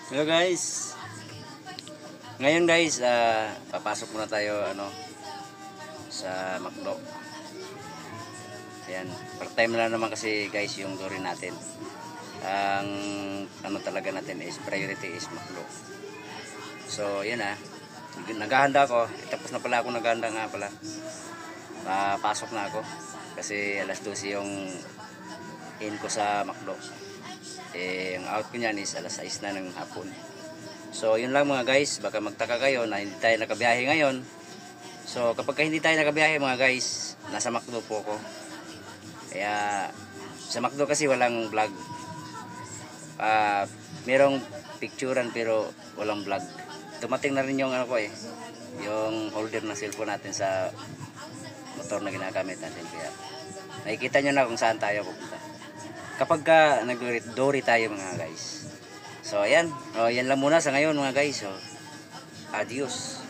Hello guys. Ngayon guys, papasok muna tayo sa McDo. Ayan, part time lang naman kasi guys yung dory natin. Ang talaga natin is priority is McDo. So, yan naghahanda ako. Tapos na pala ako naghahanda nga pala. Papasok na ako kasi alas 12 yung in ko sa McDo. Ang out ko niyan is alas 6 na ng hapon. So yun lang mga guys, baka magtaka kayo na hindi tayo nakabiyahe ngayon. So kapag hindi tayo nakabiyahe mga guys, nasa McDo po ako. Kaya sa McDo kasi walang vlog. Merong picturean pero walang vlog. Dumating na rin yung yung holder ng cellphone natin sa motor na ginagamit natin. Kaya nakikita nyo na kung saan tayo pupunta kapag nag-dory tayo mga guys. So ayan, yan lang muna sa ngayon mga guys. So adios.